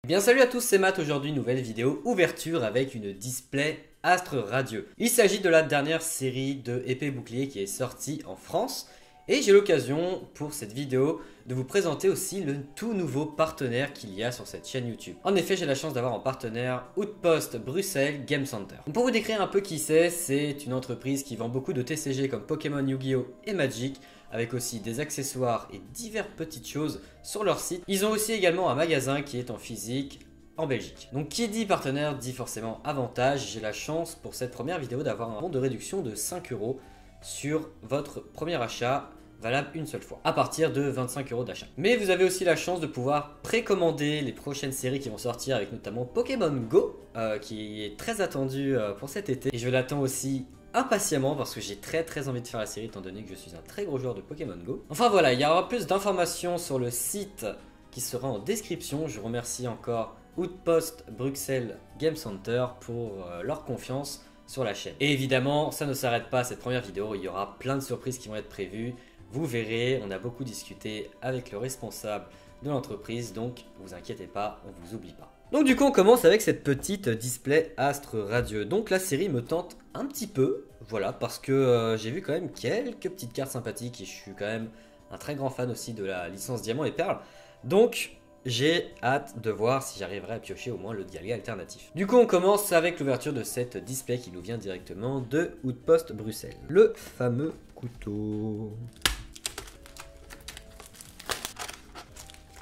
Bien salut à tous, c'est Matt. Aujourd'hui nouvelle vidéo ouverture avec une display Astre Radieux. Il s'agit de la dernière série de épée bouclier qui est sortie en France et j'ai l'occasion pour cette vidéo de vous présenter aussi le tout nouveau partenaire qu'il y a sur cette chaîne YouTube. En effet, j'ai la chance d'avoir en partenaire Outpost Bruxelles Game Center. Pour vous décrire un peu qui c'est une entreprise qui vend beaucoup de TCG comme Pokémon, Yu-Gi-Oh et Magic, avec aussi des accessoires et diverses petites choses sur leur site. Ils ont aussi également un magasin qui est en physique en Belgique. Donc qui dit partenaire dit forcément avantage. J'ai la chance pour cette première vidéo d'avoir un bon de réduction de 5 € sur votre premier achat, valable une seule fois, à partir de 25 € d'achat. Mais vous avez aussi la chance de pouvoir précommander les prochaines séries qui vont sortir, avec notamment Pokémon Go, qui est très attendu pour cet été. Et je l'attends aussi impatiemment parce que j'ai très envie de faire la série étant donné que je suis un très gros joueur de Pokémon Go. Enfin voilà, il y aura plus d'informations sur le site qui sera en description. Je remercie encore Outpost Bruxelles Game Center pour leur confiance sur la chaîne. Et évidemment, ça ne s'arrête pas à cette première vidéo, il y aura plein de surprises qui vont être prévues. Vous verrez, on a beaucoup discuté avec le responsable de l'entreprise, donc vous inquiétez pas, on vous oublie pas. Donc du coup on commence avec cette petite display Astre Radieux. Donc la série me tente un petit peu, voilà, parce que j'ai vu quand même quelques petites cartes sympathiques et je suis quand même un très grand fan aussi de la licence Diamant et Perle. Donc j'ai hâte de voir si j'arriverai à piocher au moins le Dialga alternatif. Du coup on commence avec l'ouverture de cette display qui nous vient directement de Outpost Bruxelles. Le fameux couteau.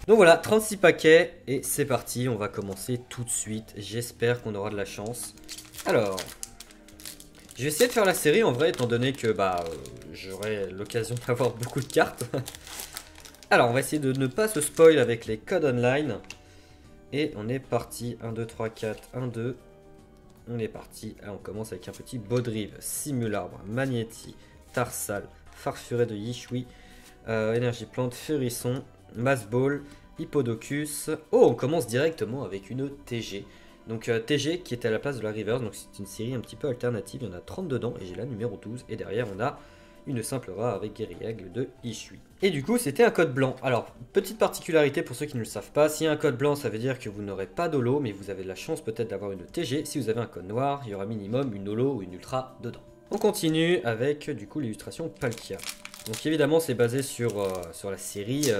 Donc voilà, 36 paquets et c'est parti, on va commencer tout de suite. J'espère qu'on aura de la chance. Alors, je vais essayer de faire la série en vrai, étant donné que j'aurai l'occasion d'avoir beaucoup de cartes. Alors, on va essayer de ne pas se spoil avec les codes online. Et on est parti, 1, 2, 3, 4, 1, 2. On est parti, alors on commence avec un petit Baudrive, Simularbre, Magnéti, Tarsal, Farfuret de Yishui, Énergie Plante, Furisson, Massball, Hippodocus. Oh, on commence directement avec une TG. Donc TG qui était à la place de la Reverse. Donc c'est une série un petit peu alternative. Il y en a 30 dedans et j'ai la numéro 12. Et derrière on a une simple rare avec Guériaigle de Ishui. Et du coup c'était un code blanc. Alors petite particularité pour ceux qui ne le savent pas. S'il y a un code blanc ça veut dire que vous n'aurez pas d'holo. Mais vous avez de la chance peut-être d'avoir une TG. Si vous avez un code noir il y aura minimum une holo ou une ultra dedans. On continue avec du coup l'illustration Palkia. Donc évidemment c'est basé sur la série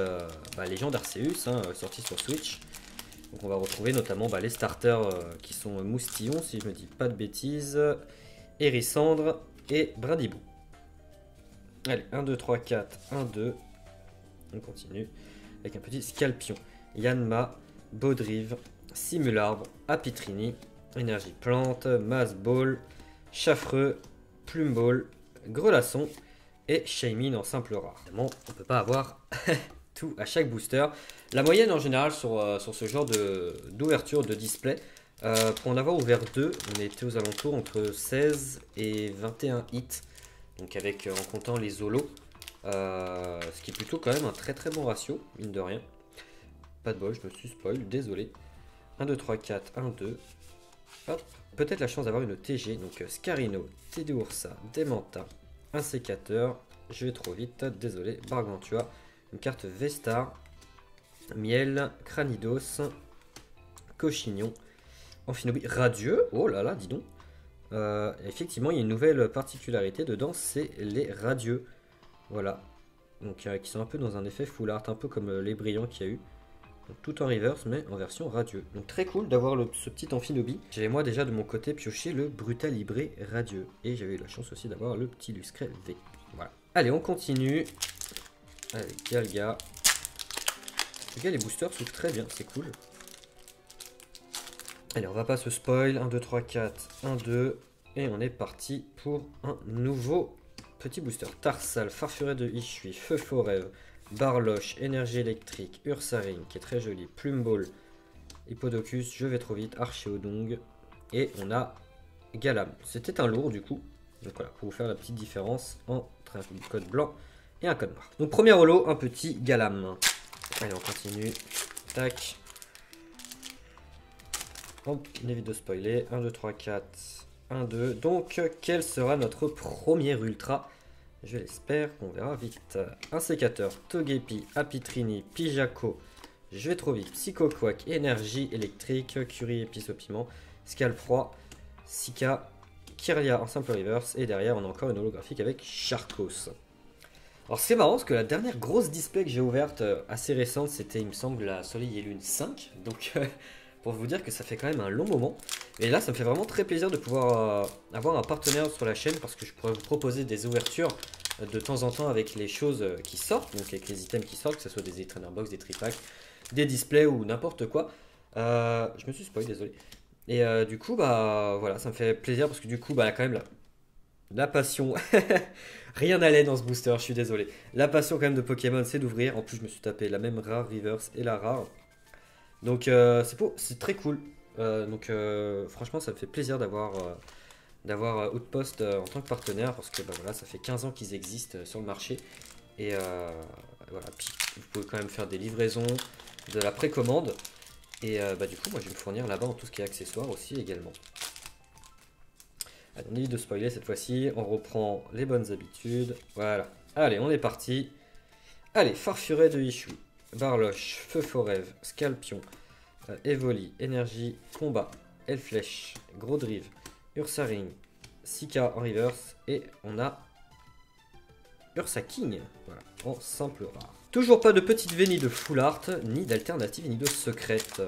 Légende Arceus, sortie sur Switch. Donc on va retrouver notamment les starters qui sont Moustillon, si je me dis pas de bêtises, Hérissandre et Brindibou. Allez, 1, 2, 3, 4, 1, 2. On continue avec un petit Scalpion. Yanma, Baudrive, Simularbre, Apitrini, Énergie Plante, Massball, Chaffreux, Plumball, Grelasson et Shaymin en simple rare. Évidemment, on ne peut pas avoir tout à chaque booster. La moyenne en général sur ce genre d'ouverture de display, pour en avoir ouvert 2, on était aux alentours entre 16 et 21 hits. Donc avec en comptant les holos, ce qui est plutôt quand même un très bon ratio, mine de rien. Pas de bol, je me suis spoil, désolé. 1, 2, 3, 4, 1, 2. Hop, peut-être la chance d'avoir une TG, donc Scarino, Teddiursa, Demanta, un sécateur, je vais trop vite, désolé, Bargantua, une carte Vestar, Miel, Cranidos, Cochignon, Amphinobi, Radieux, oh là là, dis donc. Effectivement, il y a une nouvelle particularité dedans, c'est les radieux. Voilà, donc qui sont un peu dans un effet full art, un peu comme les brillants qu'il y a eu. Donc, tout en reverse, mais en version radieux. Donc très cool d'avoir ce petit Amphinobi. J'avais moi déjà de mon côté pioché le Brutalibré radieux. Et j'avais eu la chance aussi d'avoir le petit Luscret V. Voilà. Allez, on continue. Allez, Galga. Les gars, les boosters s'ouvrent très bien, c'est cool. Allez, on va pas se spoil. 1, 2, 3, 4, 1, 2. Et on est parti pour un nouveau petit booster. Tarsal, Farfuret de Ishui, Feu Forêve, Barloche, Énergie Électrique, Ursaring, qui est très joli, Plumball, Hippodocus, Je vais trop vite, Archéodong. Et on a Galam. C'était un lourd du coup. Donc voilà, pour vous faire la petite différence entre un code blanc et un code noir. Donc premier holo, un petit Galam. Allez, on continue. Tac. Hop, on évite de spoiler. 1, 2, 3, 4, 1, 2. Donc, quel sera notre premier ultra? Je l'espère qu'on verra vite. Un sécateur, Togepi, Apitrini, Pijako, Je vais trop vite. Psycho Quack, énergie électrique, Curie, épice au piment, Scalproie, Sika, Kirlia en simple reverse. Et derrière, on a encore une holographique avec Charcos. Alors c'est marrant parce que la dernière grosse display que j'ai ouverte assez récente, c'était il me semble la Soleil et Lune 5. Donc pour vous dire que ça fait quand même un long moment. Et là ça me fait vraiment très plaisir de pouvoir avoir un partenaire sur la chaîne parce que je pourrais vous proposer des ouvertures de temps en temps avec les choses qui sortent. Donc avec les items qui sortent, que ce soit des trainer box, des tripacks, des displays ou n'importe quoi. Je me suis spoilé, désolé. Et du coup bah voilà, ça me fait plaisir parce que du coup bah quand même la passion, rien n'allait dans ce booster, je suis désolé. La passion quand même de Pokémon, c'est d'ouvrir. En plus, je me suis tapé la même rare reverse et la rare. Donc c'est très cool. Franchement, ça me fait plaisir d'avoir Outpost en tant que partenaire parce que bah, voilà, ça fait 15 ans qu'ils existent sur le marché. Et voilà, puis vous pouvez quand même faire des livraisons, de la précommande. Et bah, du coup, moi je vais me fournir là-bas en tout ce qui est accessoires aussi également. Allez, on évite de spoiler cette fois-ci, on reprend les bonnes habitudes, voilà. Allez, on est parti. Allez, Farfuret de Ishu, Barloche, Feu Forève, Scalpion, Evoli, Énergie, Combat, Elflèche, Gros Drive, Ursaring, Sika en reverse, et on a Ursa King, voilà, en simple rare. Toujours pas de petite Vénie de full art, ni d'alternative, ni de secrète.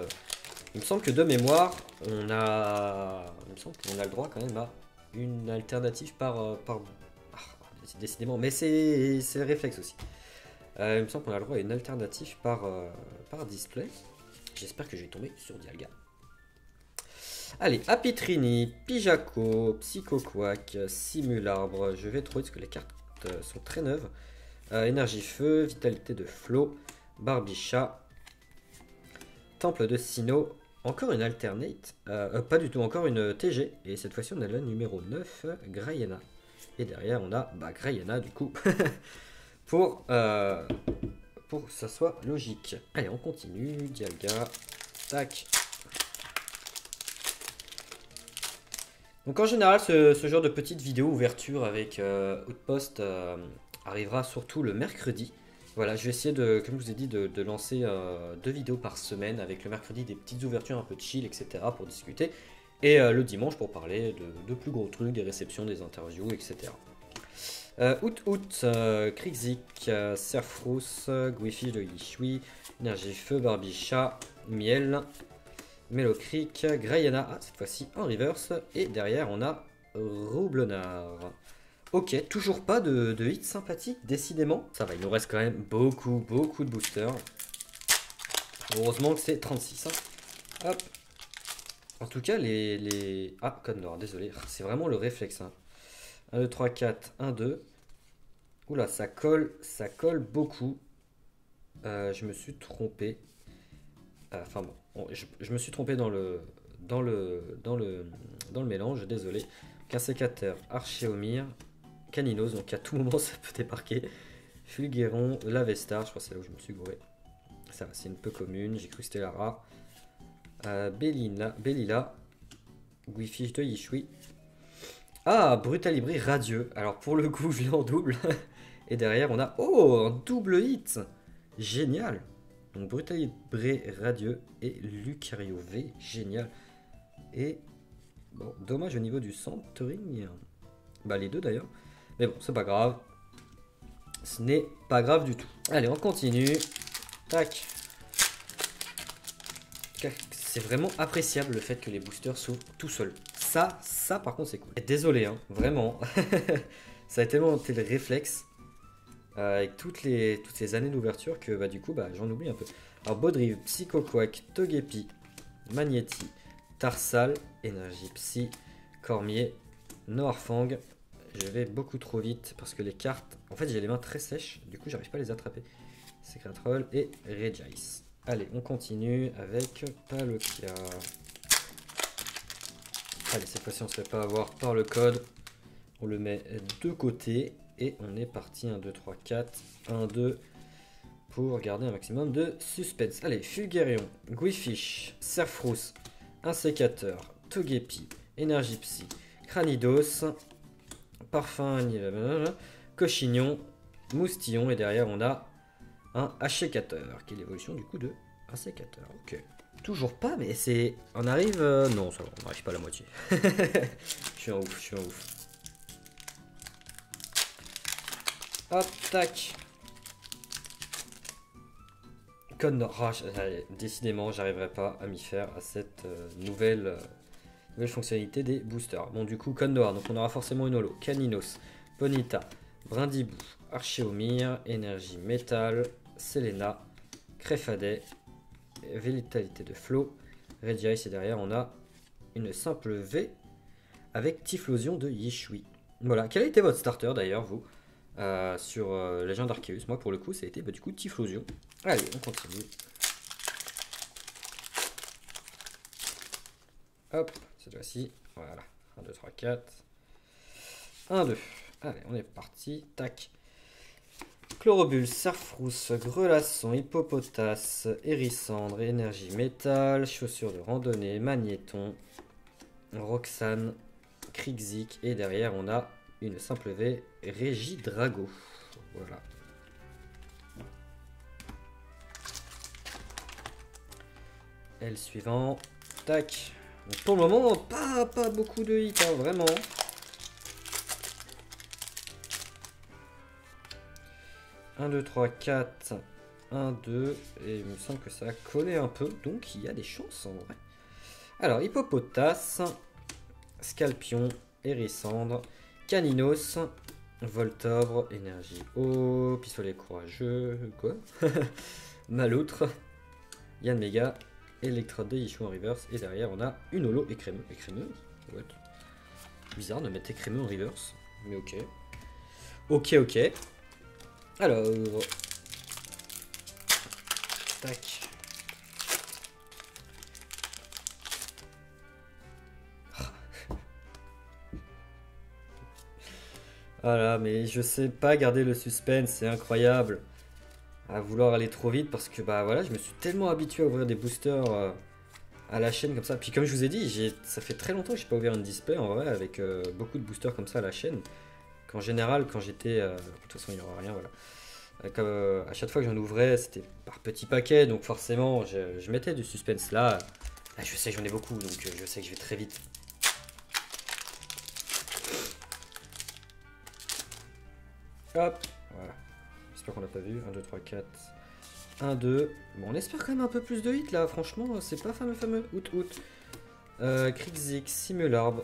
Il me semble que de mémoire, on a le droit quand même à une alternative décidément, mais c'est réflexe aussi. Il me semble qu'on a le droit à une alternative par display. J'espère que je vais tomber sur Dialga. Allez, Apitrini, Pijaco, Psycho Quack, Simularbre. Je vais trouver parce que les cartes sont très neuves. Énergie Feu, Vitalité de Flot, Barbicha, Temple de Sinnoh. Encore une alternate, pas du tout, encore une TG, et cette fois-ci on a la numéro 9, Grayena. Et derrière on a Grayena du coup, pour que ça soit logique. Allez, on continue, Dialga, tac. Donc en général, ce genre de petite vidéo ouverture avec Outpost arrivera surtout le mercredi. Voilà, je vais essayer de, comme je vous ai dit, de lancer 2 vidéos par semaine avec le mercredi des petites ouvertures un peu chill, etc. pour discuter. Et le dimanche pour parler de plus gros trucs, des réceptions, des interviews, etc. Krixik, Serfrous, Guifi de Yishui, Énergie Feu, Barbicha, Miel, Melocreek, Grayena, cette fois-ci en reverse. Et derrière on a Roublenard. Ok, toujours pas de hit sympathique, décidément. Ça va, il nous reste quand même beaucoup de boosters. Heureusement que c'est 36. Hein. Hop. En tout cas, Ah, code noir, désolé. C'est vraiment le réflexe. Hein. 1, 2, 3, 4, 1, 2. Oula, ça colle beaucoup. Je me suis trompé. Enfin bon, je me suis trompé dans le mélange, désolé. Qu'un sécateur, Archéomir. Caninos, donc à tout moment ça peut débarquer. Fulguéron, Lavestar, je crois que c'est là où je me suis gouré. Ça va, c'est une peu commune, j'ai cru que c'était la rare. Bellila, Guifiche de Yishui. Ah, Brutalibri radieux. Alors pour le coup, je l'ai en double. Et derrière, on a. Oh, un double hit. Génial. Donc Brutalibri radieux et Lucario V. Génial. Et. Bon, dommage au niveau du centering. Bah, les deux d'ailleurs. Mais bon, c'est pas grave. Ce n'est pas grave du tout. Allez, on continue. Tac. C'est vraiment appréciable le fait que les boosters s'ouvrent tout seuls. Ça par contre c'est cool. Désolé, hein, vraiment. Ça a tellement été le réflexe avec toutes ces années d'ouverture que bah, du coup bah, j'en oublie un peu. Alors Baudrive, Psycho Quack, Togepi, Magnéti, Tarsal, Énergie Psy, Cormier, Noirfang. Je vais beaucoup trop vite parce que les cartes... En fait j'ai les mains très sèches, du coup j'arrive pas à les attraper. Secret et Regice. Allez, on continue avec Palkia. Allez, cette fois-ci, on ne se fait pas avoir par le code. On le met de côté. Et on est parti. 1, 2, 3, 4. 1, 2. Pour garder un maximum de suspense. Allez, Fulguérion, Guifiche, Serfrous, Insécateur, Togepi, Énergie Psy, Cranidos, Parfum, Cochignon, Moustillon. Et derrière, on a un Achécateur, qui est l'évolution du coup de Un sécateur, ok. Toujours pas, mais c'est... On arrive... Non, ça va, on n'arrive pas à la moitié. Je suis en ouf, je suis en ouf. Hop, tac. Code Nord. Ah, décidément, j'arriverai pas à m'y faire à cette nouvelle fonctionnalité des boosters. Bon, du coup, code noir. Donc, on aura forcément une holo. Caninos, Bonita, Brindibou, Archéomir, Énergie Métal, Selena, Créfadet, Vitalité de Flow, Redice. Et derrière, on a une simple V avec Typhlosion de Yishui. Voilà. Quel a été votre starter d'ailleurs, vous sur Légende Arceus? Moi, pour le coup, ça a été du coup Typhlosion. Allez, on continue. Hop, cette fois-ci, voilà. 1, 2, 3, 4. 1, 2. Allez, on est parti. Tac. Chlorobule, Sarfrousse, Grelasson, Hippopotas, Hérissandre, Énergie Métal, Chaussures de randonnée, Magnéton, Roxane, Krixik. Et derrière, on a une simple V, Régidrago. Voilà. L suivant. Tac. Donc pour le moment, pas beaucoup de hits, hein, vraiment. Un, 2, 3, 4. 1, 2. Et il me semble que ça a collé un peu. Donc il y a des chances en vrai. Alors, Hippopotas, Scalpion, Hérissandre, Caninos, Voltobre, Énergie Eau, Pistolet Courageux, quoi Maloutre, Yanmega, Électrode de Yishu en reverse. Et derrière, on a une holo écrémeux. Écrémeuse. What? Bizarre de mettre écrémeux en reverse. Mais ok. Ok. Alors. Tac. Voilà, mais je sais pas garder le suspense, c'est incroyable. À vouloir aller trop vite parce que bah voilà, je me suis tellement habitué à ouvrir des boosters à la chaîne comme ça. Puis comme je vous ai dit, ça fait très longtemps que j'ai pas ouvert une display en vrai avec beaucoup de boosters comme ça à la chaîne. Qu'en général, quand j'étais... de toute façon, il n'y aura rien, voilà. Comme, à chaque fois que j'en ouvrais, c'était par petits paquets, donc forcément, je mettais du suspense là. Là, je sais que j'en ai beaucoup, donc je sais que je vais très vite. Hop, voilà. J'espère qu'on l'a pas vu. 1, 2, 3, 4. 1, 2. Bon, on espère quand même un peu plus de hits là, franchement, c'est pas fameux. Out. Krixik, Simularbe,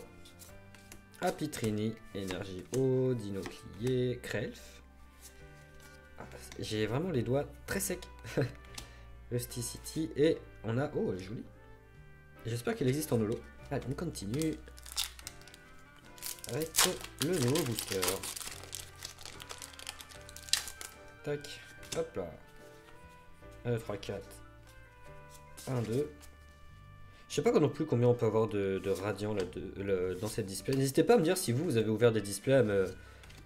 Apitrini, Énergie Eau, Dinoclier, Krelf. Ah, j'ai vraiment les doigts très secs. Rusticity et on a... Oh, elle est jolie. J'espère qu'elle existe en holo. Allez, on continue avec le nouveau booster. Tac, hop là. 1, 2, 3, 4. 1, 2. Je sais pas non plus combien on peut avoir de radiant là, dans cette display. N'hésitez pas à me dire si vous avez ouvert des displays, à me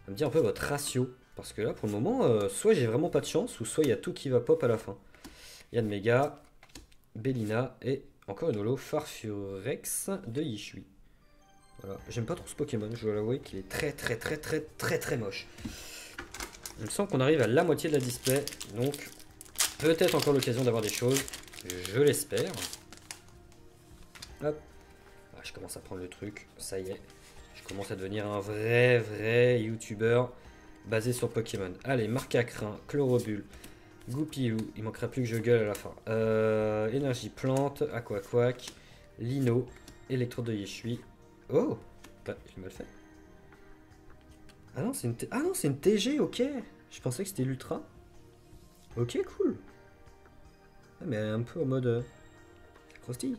dire un peu votre ratio. Parce que là, pour le moment, soit j'ai vraiment pas de chance, ou soit il y a tout qui va pop à la fin. Yanmega, Bellina et encore une holo Farfurex de Yishui. Voilà, j'aime pas trop ce Pokémon, je dois l'avouer qu'il est très moche. Il me semble qu'on arrive à la moitié de la display, donc peut-être encore l'occasion d'avoir des choses, je l'espère. Hop, ah, je commence à prendre le truc, ça y est, je commence à devenir un vrai youtubeur basé sur Pokémon. Allez, Marcacrin, Chlorobule, Goupilou, il manquera plus que je gueule à la fin. Énergie Plante, Aquaquack, Lino, Électro de Yeshui. Oh, j'ai mal fait. Ah non, c'est une TG, ok. Je pensais que c'était l'Ultra. Ok, cool. Ah, mais un peu en mode croustille.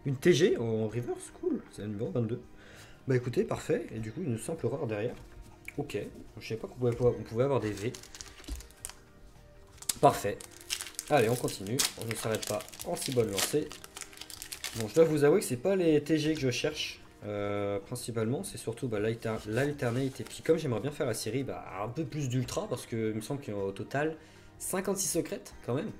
Une TG en reverse, cool. C'est le numéro 22. Bah écoutez, parfait. Et du coup, une simple rare derrière. Ok. Je sais pas qu'on pouvait avoir des V. Parfait. Allez, on continue. On ne s'arrête pas en si bonne lancée. Bon, je dois vous avouer que c'est pas les TG que je cherche. Principalement, c'est surtout l'alternate. Et puis, comme j'aimerais bien faire la série, un peu plus d'ultra. Parce que il me semble qu'il y a au total 56 secrètes quand même.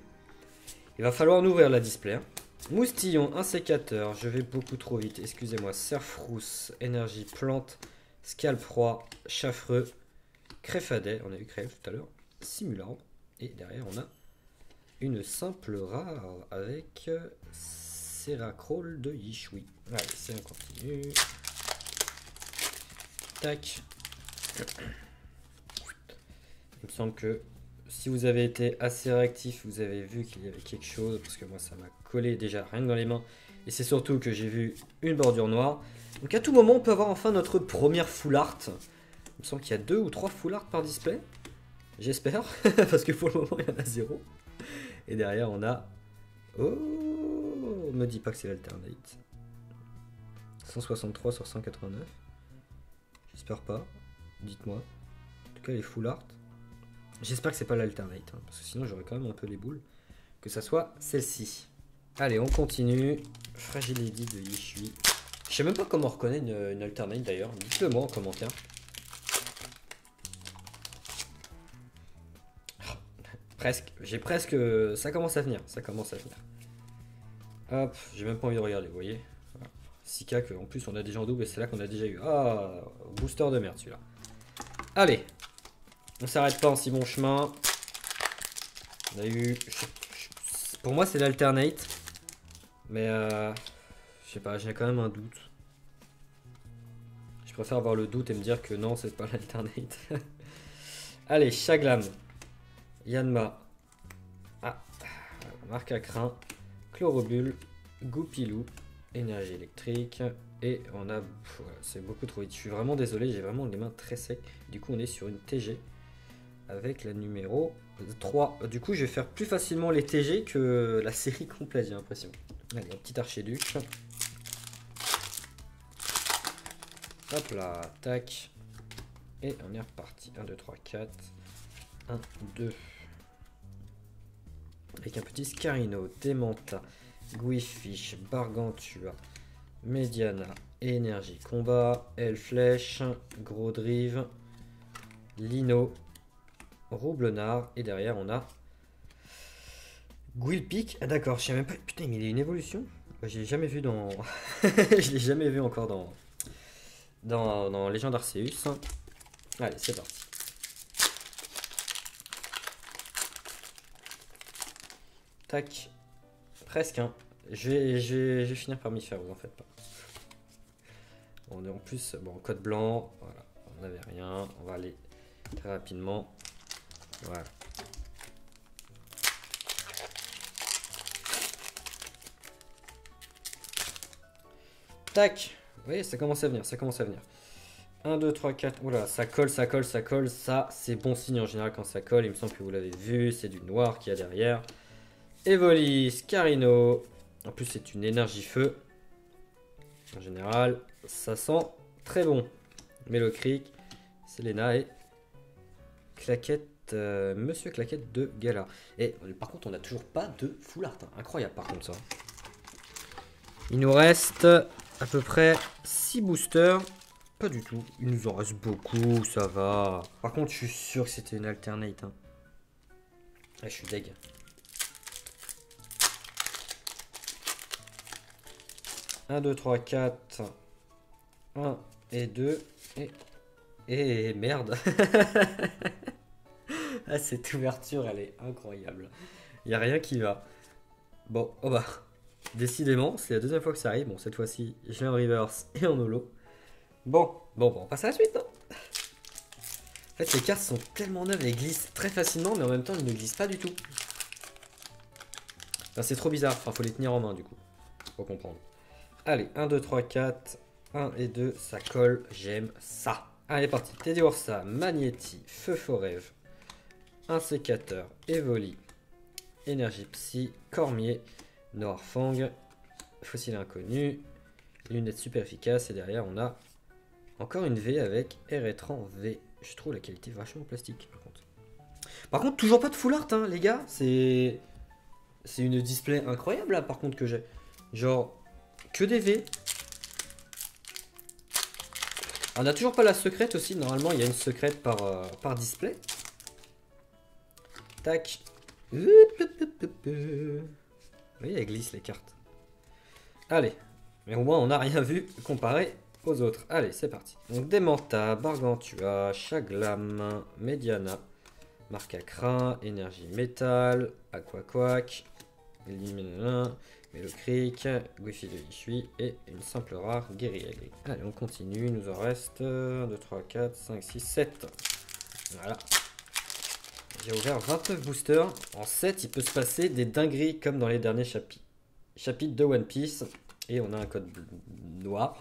Il va falloir en ouvrir la display. Hein. Moustillon, un sécateur. Je vais beaucoup trop vite. Excusez-moi. Serfrousse, énergie, plante, scalproie, chaffreux, créfadet. On a eu crève tout à l'heure. Simulant. Et derrière, on a une simple rare avec Seracroll de Yishui. Allez, c'est on continue. Tac. Il me semble que si vous avez été assez réactif, vous avez vu qu'il y avait quelque chose, parce que moi ça m'a collé déjà rien que dans les mains. Et c'est surtout que j'ai vu une bordure noire. Donc à tout moment on peut avoir enfin notre première full art. Il me semble qu'il y a 2 ou 3 full art par display. J'espère, parce que pour le moment il y en a 0. Et derrière on a... Oh, me dis pas que c'est l'alternate. 163 sur 189. J'espère pas. Dites-moi. En tout cas les full art. J'espère que c'est pas l'alternate, hein, parce que sinon j'aurais quand même un peu les boules. Que ça soit celle-ci. Allez, on continue. Fragility de Yishui. Je sais même pas comment on reconnaît une alternate d'ailleurs. Dites-le moi en commentaire. Presque. J'ai presque... Ça commence à venir. Ça commence à venir. Hop, j'ai même pas envie de regarder, vous voyez. Voilà. 6K que en plus on a déjà en double et c'est là qu'on a déjà eu. Ah, booster de merde celui-là. Allez. On s'arrête pas en si bon chemin. On a eu... Pour moi c'est l'alternate. Mais je sais pas, j'ai quand même un doute. Je préfère avoir le doute et me dire que non, c'est pas l'alternate. Allez, Shaglam. Yanma. Ah, marque à crin. Chlorobule. Goupilou. Énergie électrique. Et on a... Voilà, c'est beaucoup trop vite. Je suis vraiment désolé, j'ai vraiment les mains très secs. Du coup, on est sur une TG. Avec la numéro 3. Du coup, je vais faire plus facilement les TG que la série complète, j'ai l'impression. Allez, un petit archéduc. Hop là, tac. Et on est reparti. 1, 2, 3, 4. 1, 2. Avec un petit Scarino, Demanta, Guifish, Bargantua, Mediana, Énergie Combat, Flèche, Gros Drive, Lino, Roublenard, et derrière on a Guilpic. Ah, d'accord, je sais même pas. Putain, mais il y a une évolution. Je l'ai jamais vu dans. Je l'ai jamais vu encore dans Légende Arceus. Allez, c'est parti. Tac. Presque, hein. Je vais finir par m'y faire, vous en faites pas. On est en plus, bon, code blanc. Voilà, on n'avait rien. On va aller très rapidement. Voilà. Tac. Vous voyez, ça commence à venir, ça commence à venir. 1, 2, 3, 4. Oula, ça colle, ça colle, ça colle. Ça, c'est bon signe en général quand ça colle. Il me semble que vous l'avez vu. C'est du noir qu'il y a derrière. Evoli, Scarino. En plus, c'est une énergie feu. En général, ça sent très bon. Mélocric, Selena et Claquette. Monsieur Claquette de Gala. Et par contre, on n'a toujours pas de full art. Hein. Incroyable par contre ça. Il nous reste à peu près 6 boosters. Pas du tout. Il nous en reste beaucoup, ça va. Par contre, je suis sûr que c'était une alternate. Hein. Ah, je suis deg. Un, 2, 3, 4. 1 et 2. Et merde. Ah, cette ouverture, elle est incroyable. Il n'y a rien qui va. Bon, oh bah. Décidément, c'est la deuxième fois que ça arrive. Bon, cette fois-ci, je l'ai en reverse et en holo. Bon, on passe à la suite, non? En fait, les cartes sont tellement neuves, elles glissent très facilement, mais en même temps, elles ne glissent pas du tout. Enfin, c'est trop bizarre. Enfin, faut les tenir en main, du coup. Faut comprendre. Allez, 1, 2, 3, 4. 1 et 2, ça colle. J'aime ça. Allez, parti. Teddy Ursa, Magnéti, Feu Forève, un sécateur, Evoli, Énergie Psy, Cormier, Noirfang, Fossile Inconnu, Lunettes super efficaces. Et derrière, on a encore une V avec R-Étran V. Je trouve la qualité vachement plastique, par contre. Par contre, toujours pas de full art, hein, les gars. C'est une display incroyable, là, par contre, que j'ai. Genre, que des V. On n'a toujours pas la secrète aussi. Normalement, il y a une secrète par display. Tac. Vous voyez, elle glisse les cartes. Allez. Mais au moins, on n'a rien vu comparé aux autres. Allez, c'est parti. Donc, Demanta, Bargantua, Shaglam, Mediana, Marque à crin, énergie métal, aquaquac, Mélocreek, Wifi de Yishui et une simple rare guerrier. Allez, on continue, il nous en reste 1, 2, 3, 4, 5, 6, 7. Voilà. J'ai ouvert 29 boosters. En 7, il peut se passer des dingueries comme dans les derniers chapitres de One Piece. Et on a un code noir.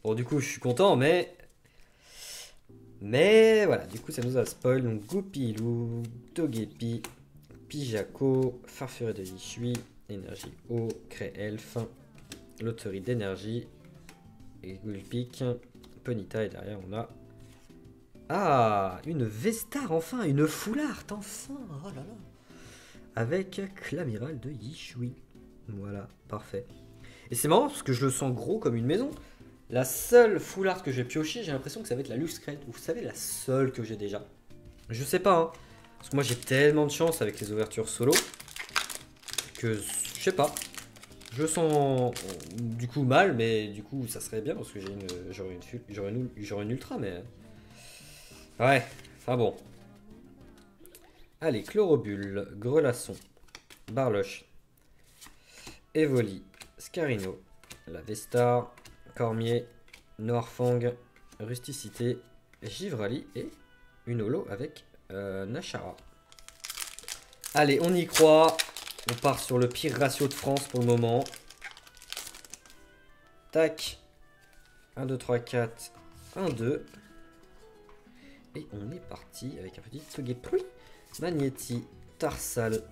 Bon, du coup, je suis content, mais voilà, du coup, ça nous a spoil. Donc, Goupilou, Togepi, Pijako, Farfuré de Yishui, Énergie eau, Cré-Elfe, Loterie d'énergie, et Gulpik, Ponyta, et derrière, on a... Ah, une Vestar, enfin, une Foulard, enfin, oh là là. Avec l'amiral de Yishui. Voilà, parfait. Et c'est marrant parce que je le sens gros comme une maison. La seule Foulard que j'ai pioché, j'ai l'impression que ça va être la Luxcred. Vous savez, la seule que j'ai déjà. Je sais pas, hein. Parce que moi j'ai tellement de chance avec les ouvertures solo que je sais pas. Je sens du coup mal, mais du coup ça serait bien parce que j'aurais une ultra, mais ouais, enfin bon. Allez, Chlorobule, Grelasson, Barloche, Evoli, Scarino, la Vestar, Cormier, Noirfang, Rusticité, Givrali et une holo avec Nashara. Allez, on y croit. On part sur le pire ratio de France pour le moment. Tac. 1, 2, 3, 4. 1, 2. Et on est parti avec un petit Togepi, Magnéti, Tarsal,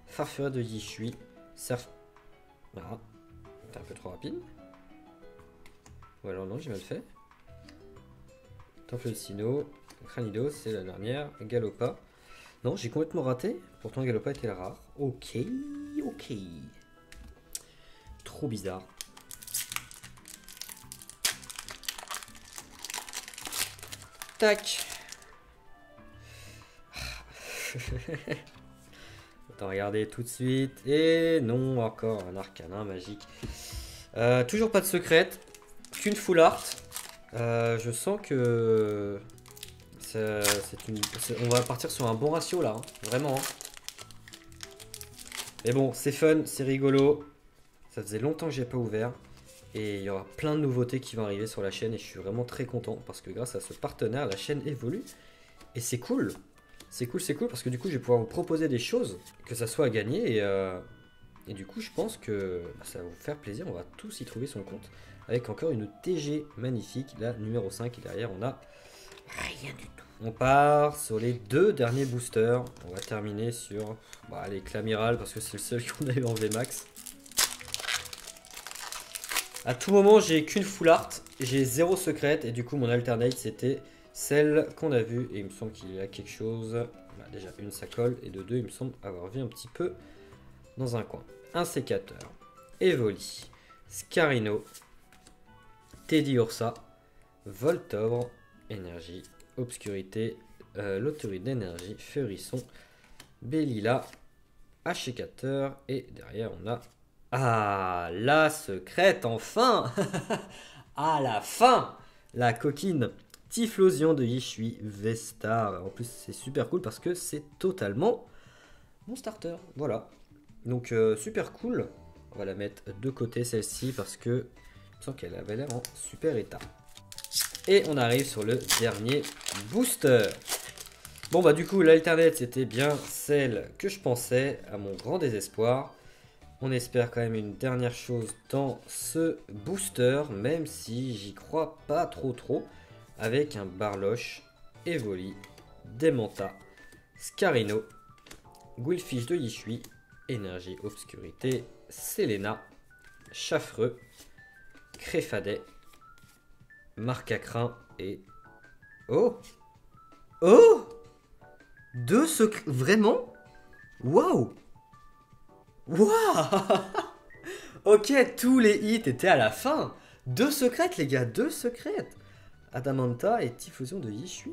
Farfuré de Yishui, Surf. Voilà. T'es un peu trop rapide. Ou alors non, j'ai mal fait. Temple de Sino, Cranidos, c'est la dernière. Galopa. Non, j'ai complètement raté. Pourtant, Galopa était la rare. Ok, ok. Trop bizarre. Tac. Attends, regardez tout de suite. Et non, encore un arcanin magique. Toujours pas de secrète. Qu'une full art. Je sens que on va partir sur un bon ratio là, hein. Vraiment. Hein. Mais bon, c'est fun, c'est rigolo. Ça faisait longtemps que j'ai pas ouvert. Et il y aura plein de nouveautés qui vont arriver sur la chaîne. Et je suis vraiment très content parce que grâce à ce partenaire, la chaîne évolue. Et c'est cool. C'est cool parce que du coup, je vais pouvoir vous proposer des choses, que ça soit à gagner. Et du coup, je pense que ça va vous faire plaisir. On va tous y trouver son compte. Avec encore une TG magnifique, la numéro 5. Et derrière, on a rien du tout. On part sur les 2 derniers boosters. On va terminer sur les Clamiral parce que c'est le seul qu'on a eu en VMAX. A tout moment, j'ai qu'une full art. J'ai 0 secrète. Et du coup, mon alternate, c'était celle qu'on a vue. Et il me semble qu'il y a quelque chose. Déjà, une, ça colle. Et de 2, il me semble avoir vu un petit peu dans un coin. Un sécateur. Evoli. Scarino. Teddy Ursa. Voltobre. Énergie. Obscurité. Loterie d'énergie. Feurisson. Bellila. Achécateur. Et derrière, on a... Ah, la secrète, enfin. À la fin. La coquine. Typhlosion de Yishui Vestar. En plus, c'est super cool parce que c'est totalement mon starter. Voilà. Donc, super cool. On va la mettre de côté, celle-ci, parce que je sens qu'elle avait l'air en super état. Et on arrive sur le dernier booster. Bon, bah, du coup, l'alternate, c'était bien celle que je pensais, à mon grand désespoir. On espère quand même une dernière chose dans ce booster, même si j'y crois pas trop. Avec un Barloche, Evoli, Demanta, Scarino, Guilfish de Yishui, Énergie Obscurité, Selena, Chaffreux, Créfadet, Marcacrin et... Oh! 2 secrets... Vraiment? Waouh! Waouh. Ok, tous les hits étaient à la fin. 2 secrètes, les gars, 2 secrètes. Adamanta et Typhosion de Yishui.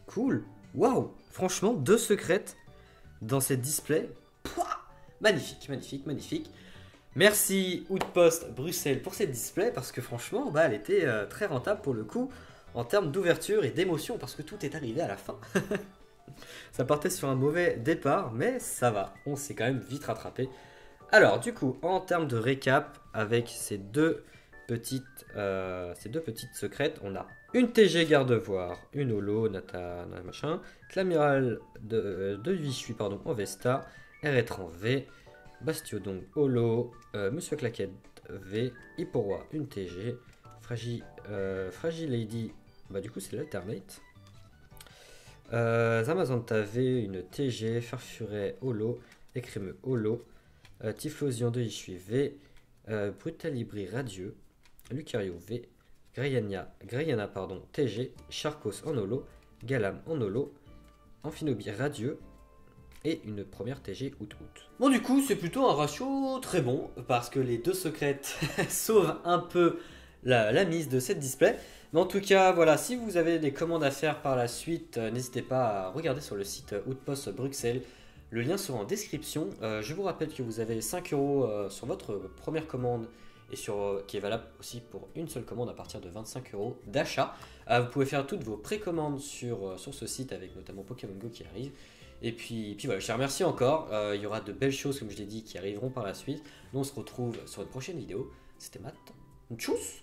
Cool. Waouh. Franchement, 2 secrètes dans cette display. Pouah, magnifique. Merci Outpost Bruxelles pour cette display parce que franchement, elle était très rentable pour le coup en termes d'ouverture et d'émotion parce que tout est arrivé à la fin. Ça partait sur un mauvais départ, mais ça va, on s'est quand même vite rattrapé. Alors, du coup, en termes de récap, avec ces deux petites secrètes, on a une TG Gardevoir, une Holo, Nata, machin, Clamiral de Vichy, pardon, en Vesta, R-être en V, Bastiodon Holo, Monsieur Claquette V, Hipporoi, une TG, Fragile Lady, bah du coup c'est l'Alternate. Zamazanta V, une TG, Farfuret Holo, Écrémeux Holo, Typhlosion de Vichy V, Brutalibri Radieux, Lucario V, Grayana pardon, TG, Charcos en holo, Galam en holo, Amphinobie Radieux et une première TG Out. Bon du coup c'est plutôt un ratio très bon parce que les deux secrètes sauvent un peu la mise de cette display. Mais en tout cas voilà, si vous avez des commandes à faire par la suite, n'hésitez pas à regarder sur le site Outpost Bruxelles. Le lien sera en description. Je vous rappelle que vous avez 5 € sur votre première commande et qui est valable aussi pour une seule commande à partir de 25 € d'achat. Vous pouvez faire toutes vos précommandes sur ce site avec notamment Pokémon Go qui arrive. Et puis voilà, je te remercie encore. Il y aura de belles choses, comme je l'ai dit, qui arriveront par la suite. Nous, on se retrouve sur une prochaine vidéo. C'était Matt. Tchuss!